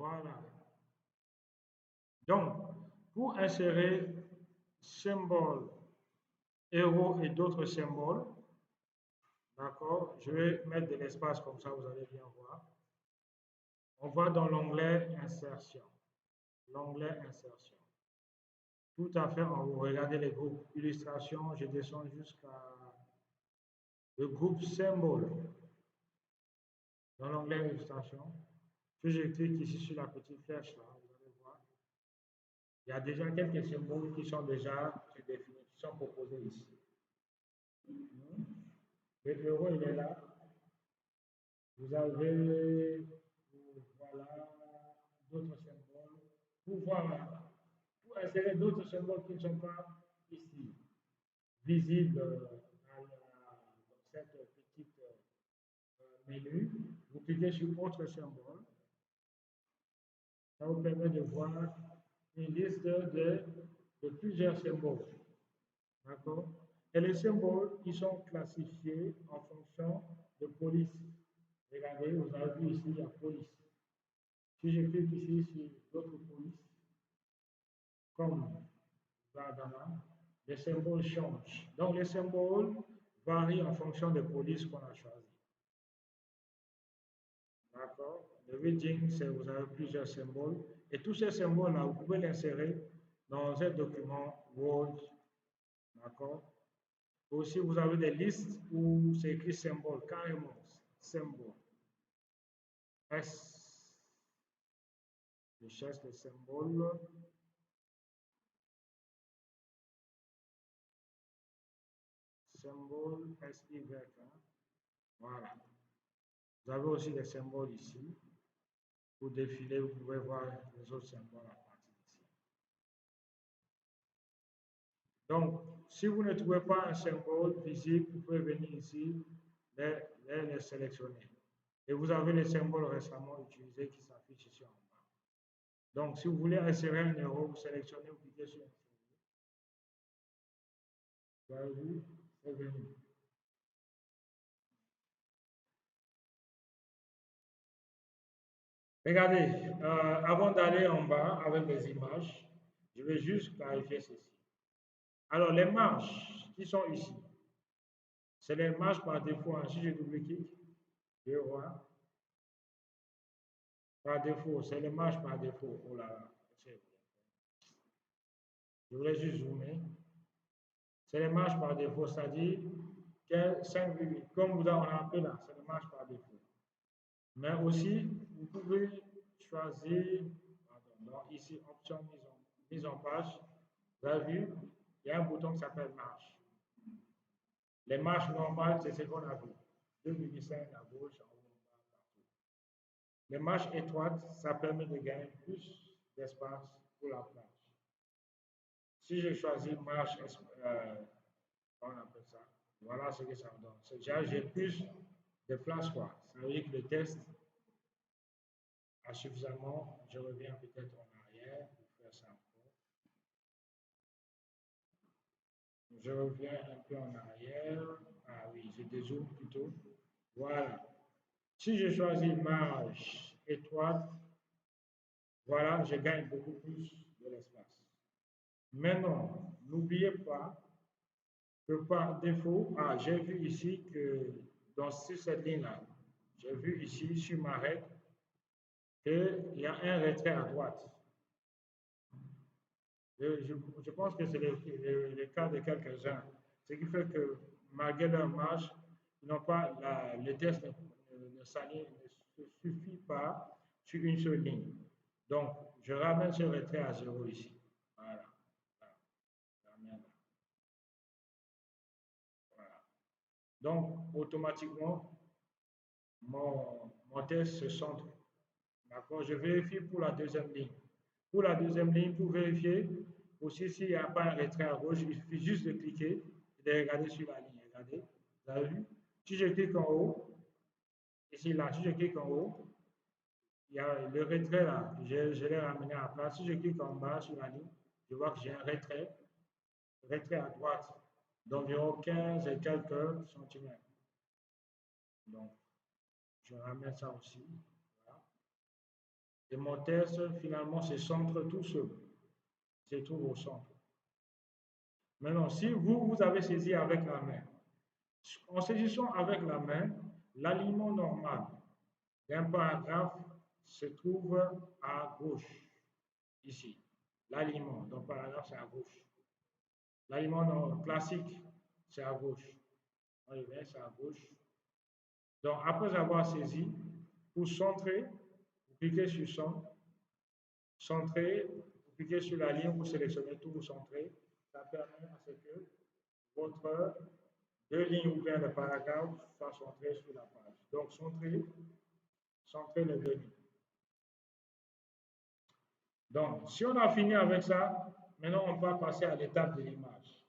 Voilà. Donc, pour insérer symbole, héros et d'autres symboles, d'accord, je vais mettre de l'espace comme ça, vous allez bien voir. On va dans l'onglet Insertion. L'onglet Insertion. Tout à fait en haut, regardez les groupes Illustration, je descends jusqu'à le groupe Symbole. Dans l'onglet Illustration, si je clique ici sur la petite flèche là, vous allez voir, il y a déjà quelques symboles qui sont déjà définis, qui sont proposés ici. Le héros, il est là. Vous avez, voilà, d'autres symboles. Pour insérer d'autres symboles qui ne sont pas ici, visibles dans cette petite menu, vous cliquez sur autre symbole. Ça vous permet de voir une liste de plusieurs symboles. D'accord? Et les symboles, ils sont classifiés en fonction de police. Regardez, vous avez vu ici, il y a police. Si je clique ici sur d'autres polices, comme Vadana, les symboles changent. Donc les symboles varient en fonction des polices qu'on a choisies. D'accord? Le reading, c'est vous avez plusieurs symboles. Et tous ces symboles-là, vous pouvez l'insérer dans un document Word. D'accord? Aussi, vous avez des listes où c'est écrit symbole, carrément, symbole. S. Je cherche le symbole. Symbole SY. Hein? Voilà. Vous avez aussi des symboles ici. Pour défiler, vous pouvez voir les autres symboles à partir d'ici. Donc, si vous ne trouvez pas un symbole visible, vous pouvez venir ici, les sélectionner. Et vous avez les symboles récemment utilisés qui s'affichent ici en bas. Donc, si vous voulez insérer un héros, vous sélectionnez, vous cliquez sur insérer. Vous avez vu, c'est venu. Regardez, avant d'aller en bas avec les images, je vais juste clarifier ceci. Alors, les marges qui sont ici, c'est les marges par défaut. Hein. Si je double-clique, je vois. Par défaut, c'est les marges par défaut. Oh là là, je voulais juste zoomer. C'est les marges par défaut, c'est-à-dire que 5, comme vous avez appelé là, c'est les marges par défaut. Mais aussi, vous pouvez choisir, pardon, ici, option mise en page. Vous avez vu, il y a un bouton qui s'appelle marge. Les marges normales, c'est ce qu'on a vu. 2,5 à gauche, en haut, en bas, partout. Les marges étroites, ça permet de gagner plus d'espace pour la plage. Si je choisis marge, on appelle ça, voilà ce que ça me donne. Déjà, j'ai plus de place, quoi. Ça veut dire que le test a suffisamment. Je reviens peut-être en arrière pour faire ça encore. Je reviens un peu en arrière. Ah oui, je dézoome plutôt. Voilà. Si je choisis marge étroite, voilà, je gagne beaucoup plus de l'espace. Maintenant, n'oubliez pas que par défaut, j'ai vu ici que sur cette ligne-là, j'ai vu ici sur ma règle qu'il y a un retrait à droite. Je pense que c'est le cas de quelques-uns. Ce qui fait que malgré leur marge, ils n'ont pas le test ne se suffit pas sur une seule ligne. Donc, je ramène ce retrait à 0 ici. Voilà. Voilà. Donc, automatiquement, mon test se centre. D'accord? Je vérifie pour la deuxième ligne. Pour la deuxième ligne, pour vérifier aussi s'il n'y a pas un retrait à gauche, il suffit juste de cliquer et de regarder sur la ligne. Regardez, vous avez vu? Si je clique en haut, ici là, si je clique en haut, il y a le retrait là, je l'ai ramené à place. Si je clique en bas sur la ligne, je vois que j'ai un retrait à droite d'environ 15 et quelques centimètres. Donc, je ramène ça aussi. Voilà. Et mon test, finalement, se centre tout seul. Se trouve au centre. Maintenant, si vous avez saisi avec la main, en saisissant avec la main, l'alignement normal d'un paragraphe se trouve à gauche, ici. L'alignement d'un paragraphe, c'est à gauche. L'alignement classique, c'est à gauche. On y vient, c'est à gauche. Donc, après avoir saisi, pour centrer, vous cliquez sur centrer, vous cliquez sur la ligne, vous sélectionnez tout, vous centrez. Ça permet à ce que votre deux lignes ou bien le paragraphe soient centrés sur la page. Donc, centrer les deux lignes. Donc, si on a fini avec ça, maintenant on va passer à l'étape de l'image.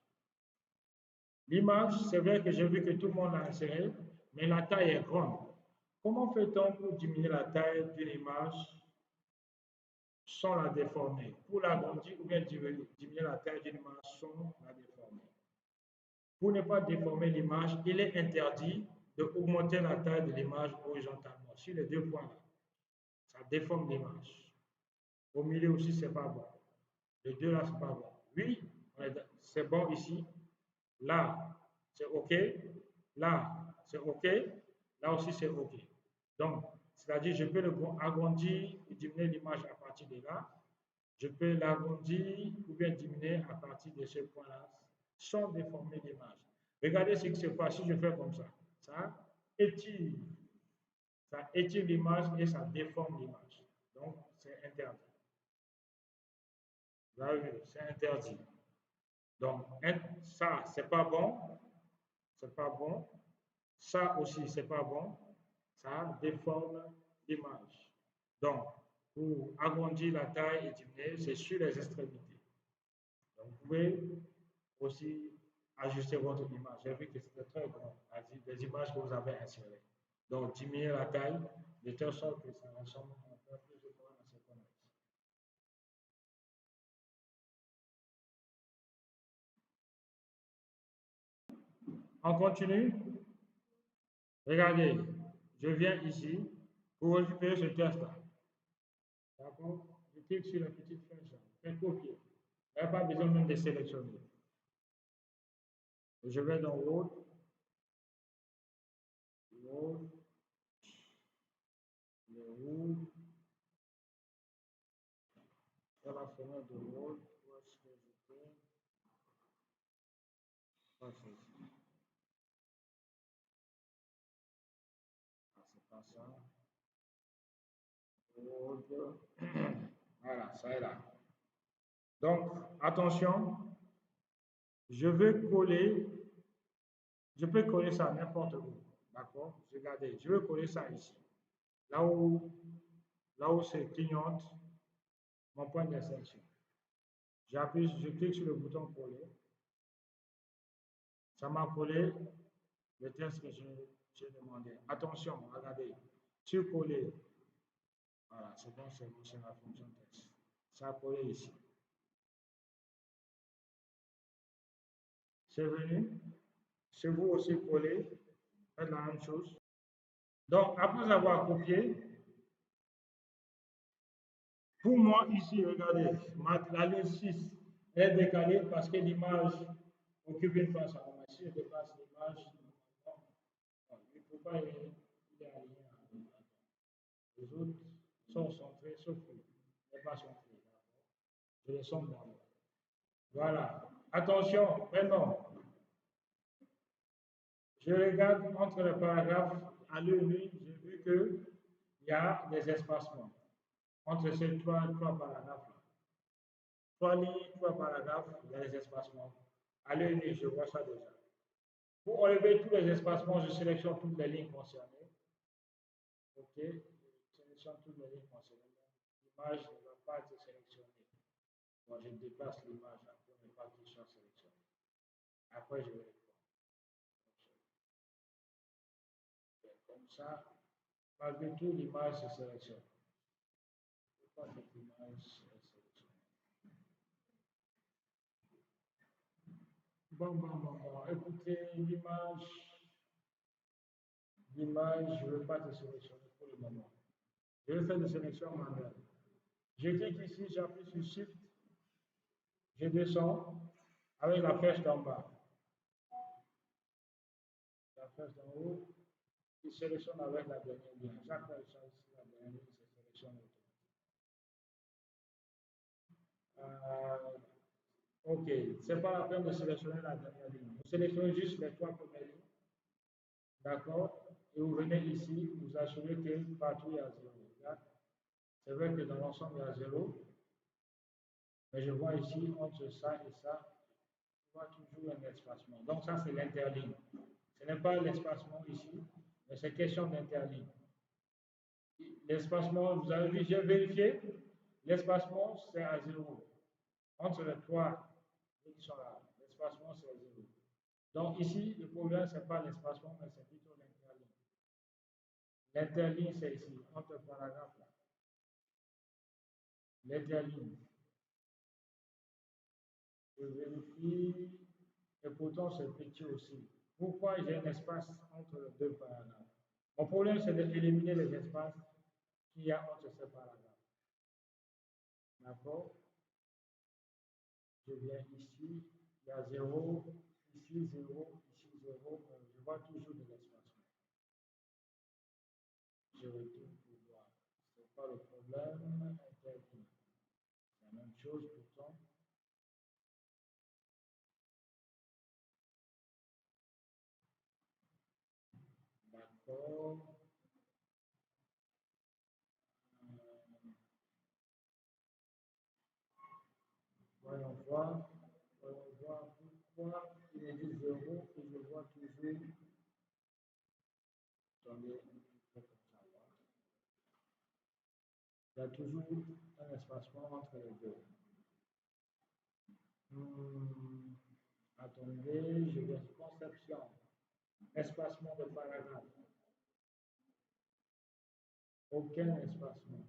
L'image, c'est vrai que j'ai vu que tout le monde l'a inséré, mais la taille est grande. Comment fait-on pour diminuer la taille d'une image sans la déformer? Pour l'agrandir ou bien diminuer la taille d'une image sans la déformer. Pour ne pas déformer l'image, il est interdit d'augmenter la taille de l'image horizontalement. Sur les deux points là, ça déforme l'image. Au milieu aussi, c'est pas bon. Les deux là, c'est pas bon. Oui, c'est bon ici. Là, c'est OK. Là, c'est OK. Là aussi, c'est OK. Donc, c'est-à-dire, je peux agrandir et diminuer l'image à partir de là. Je peux l'agrandir ou bien diminuer à partir de ce point-là sans déformer l'image. Regardez ce qui se passe si je fais comme ça. Ça étire l'image et ça déforme l'image. Donc, c'est interdit. Vous avez vu, c'est interdit. Donc, ça, c'est pas bon. C'est pas bon. Ça aussi, c'est pas bon. Ça déforme l'image. Donc, pour agrandir la taille et diminuer, c'est sur les extrémités. Donc, vous pouvez aussi ajuster votre image. J'ai vu que c'était très bon, les images que vous avez insérées. Donc, diminuer la taille de telle sorte que ça ressemble un peu plus de temps à ce qu'on a ici. On continue. Regardez, je viens ici pour récupérer ce test-là. D'accord? Je clique sur la petite flèche, je copier. Il n'y a pas besoin même de sélectionner. Je vais dans Word. Word. Le Word. Dans la fenêtre de Word, où est-ce que je peux? Ah, c'est pas ça. Word. Voilà, ça est là. Donc, attention, je peux coller ça n'importe où. D'accord? Regardez, je veux coller ça ici. Là où c'est clignote, mon point d'insertion. Je clique sur le bouton coller. Ça m'a collé le texte que j'ai demandé. Attention, regardez. Sur coller. Voilà, c'est bon, c'est la fonction texte. Ça a collé ici. C'est venu. C'est vous aussi collé. Faites la même chose. Donc, après avoir copié, pour moi, ici, regardez, la ligne 6 est décalée parce que l'image occupe une place. Alors, si je déplace l'image, il ne faut pas il est aligné. Les autres sont centrés, sauf lui. Il n'est pas centré. Je les somme d'abord. Voilà. Attention, maintenant, je regarde entre les paragraphes à l'œil nu, j'ai vu qu'il y a des espacements entre ces trois paragraphes-là. Trois lignes, trois paragraphes, il y a des espacements. À l'œil nu, je vois ça déjà. Pour enlever tous les espacements, je sélectionne toutes les lignes concernées. OK, je sélectionne toutes les lignes concernées. L'image ne va pas être sélectionnée. Moi, je déplace l'image pour ne pas qu'il soit sélectionné. Après, je vais le prendre. Comme ça, malgré tout, l'image se sélectionne. Pourquoi cette image est sélectionnée? Bon. Écoutez, l'image, je ne veux pas te sélectionner pour le moment. Je vais faire des sélections manuelles. Je clique ici, j'appuie sur Shift, je descends avec la flèche d'en bas. La flèche d'en haut, je sélectionne avec la dernière ligne. Chaque fois que je choisis la dernière ligne, c'est sélectionné automatiquement. OK, ce n'est pas la peine de sélectionner la dernière ligne. Vous sélectionnez juste les 3 premières lignes. D'accord? Et vous venez ici, vous assurez que partout il y a 0. C'est vrai que dans l'ensemble il y a 0. Mais je vois ici, entre ça et ça, je vois toujours un espacement. Donc ça, c'est l'interligne. Ce n'est pas l'espacement ici, mais c'est question d'interligne. L'espacement, vous avez vu, j'ai vérifié, l'espacement, c'est à 0. Entre les 3 qui sont là, l'espacement, c'est à 0. Donc ici, le problème, ce n'est pas l'espacement, mais c'est plutôt l'interligne. L'interligne, c'est ici, entre paragraphes là. L'interligne. Je vérifie, et pourtant c'est petit aussi. Pourquoi j'ai un espace entre les 2 paragraphes? Mon problème, c'est d'éliminer les espaces qu'il y a entre ces paragraphes. D'accord? Je viens ici, il y a 0, ici 0, ici 0, je vois toujours de l'espacement. Je retourne pour voir. Ce n'est pas le problème. C'est la même chose pourtant. D'accord. Voyons voir pourquoi il est dit 0 et je vois toujours. Attendez, il y a toujours un espacement entre les deux. Attendez, je vais conception. Espacement de paragraphe. Aucun espacement.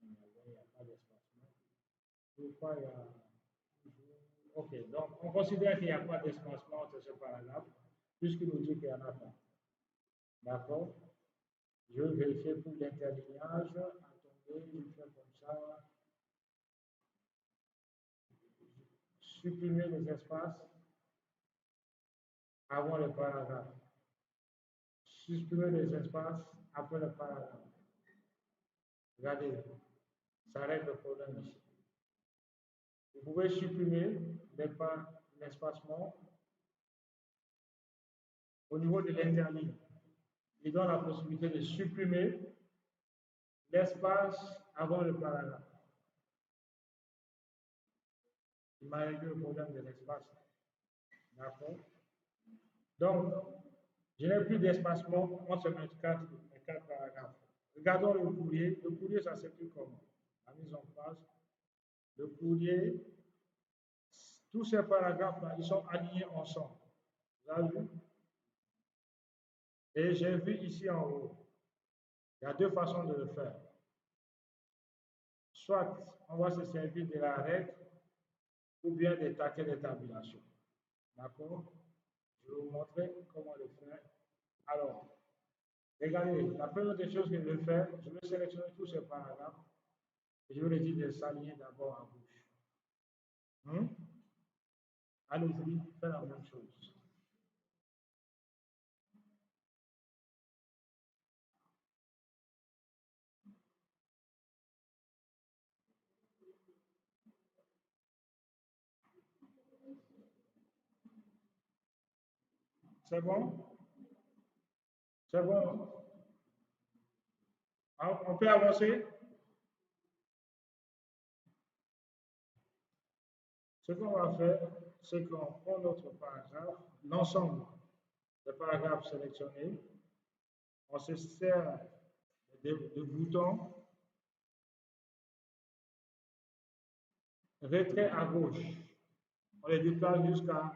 Il n'y a pas d'espacement. Pourquoi il y a. Ok, donc on considère qu'il n'y a pas d'espacement entre ce paragraphe, puisqu'il nous dit qu'il n'y en a pas. D'accord? Je vais vérifier pour l'interlignage. Attendez, je fais comme ça. Supprimer les espaces avant le paragraphe. Supprimer les espaces après le paragraphe. Regardez, ça règle le problème ici. Vous pouvez supprimer l'espacement au niveau de l'interligne. Il donne la possibilité de supprimer l'espace avant le paragraphe. Il m'a réglé le problème de l'espace. D'accord? Donc, je n'ai plus d'espacement entre mes 4 paragraphes. Regardons le courrier. Le courrier, ça s'écrit comment? La mise en page. Le courrier, tous ces paragraphes-là, ils sont alignés ensemble. Vous avez vu? Et j'ai vu ici en haut. Il y a 2 façons de le faire. Soit on va se servir de la règle ou bien des taquets de tabulation. D'accord? Je vais vous montrer comment le faire. Alors, regardez, la première des choses que je vais faire, je vais sélectionner tous ces paragraphes et je vais les dire de s'aligner d'abord à gauche. Allez-y, faites la même chose. C'est bon? C'est bon? On peut avancer? Ce qu'on va faire, c'est qu'on prend notre paragraphe, l'ensemble des paragraphes sélectionnés, on se sert de boutons retrait à gauche. On les déplace jusqu'à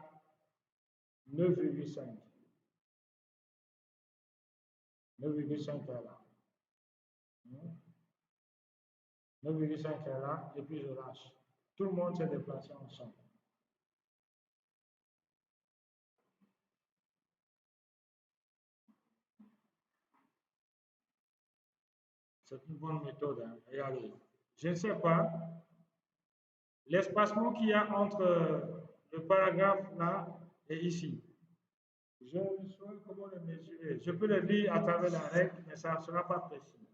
9,5. 9,5 est là. 9,5 est là, et puis je lâche. Tout le monde s'est déplacé ensemble. C'est une bonne méthode. Hein. Regardez. Je ne sais pas. L'espacement qu'il y a entre le paragraphe là et ici. Je ne saurais comment le mesurer. Je peux le lire à travers la règle, mais ça ne sera pas précis.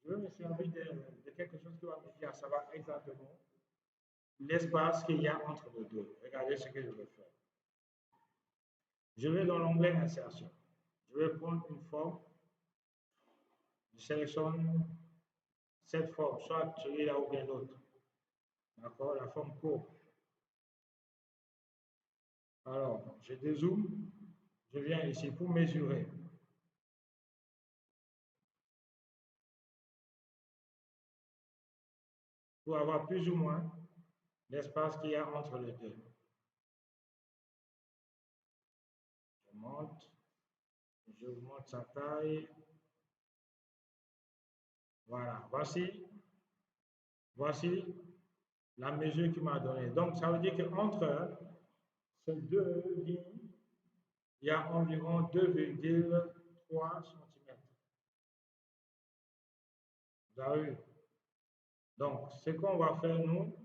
Je vais me servir de quelque chose qui va me dire à savoir exactement l'espace qu'il y a entre les deux. Regardez ce que je vais faire. Je vais dans l'onglet insertion. Je vais prendre une forme. Je sélectionne cette forme, soit celui-là ou bien l'autre. D'accord, la forme courbe. Alors, je dézoome. Je viens ici pour mesurer. Pour avoir plus ou moins l'espace qu'il y a entre les deux. Je monte, j'augmente sa taille. Voilà, voici la mesure qu'il m'a donnée. Donc, ça veut dire qu'entre ces deux lignes, il y a environ 2,3 cm. Vous avez vu? Donc, ce qu'on va faire, nous,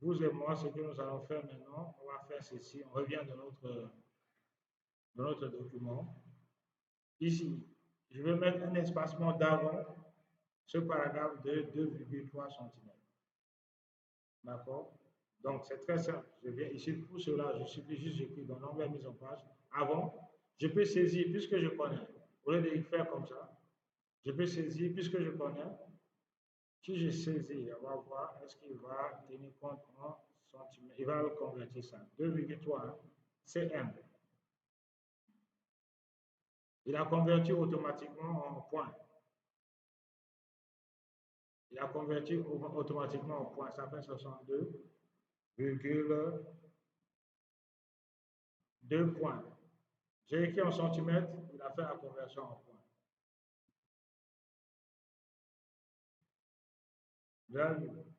vous et moi, ce que nous allons faire maintenant, on va faire ceci. On revient dans notre document. Ici, je vais mettre un espacement d'avant ce paragraphe de 2,3 cm. D'accord? Donc, c'est très simple. Je viens ici pour cela, je suffit juste j'écris dans l'onglet mise en page. Avant, je peux saisir, puisque je connais, au lieu de faire comme ça, je peux saisir, puisque je connais. Si je saisis, on va voir, est-ce qu'il va tenir compte en centimètres. Il va le convertir ça. 2,3 cm. Il a converti automatiquement en point. Il a converti automatiquement en point. Ça fait 62,2 points. J'ai écrit en centimètres, il a fait la conversion en points. Vous avez vu?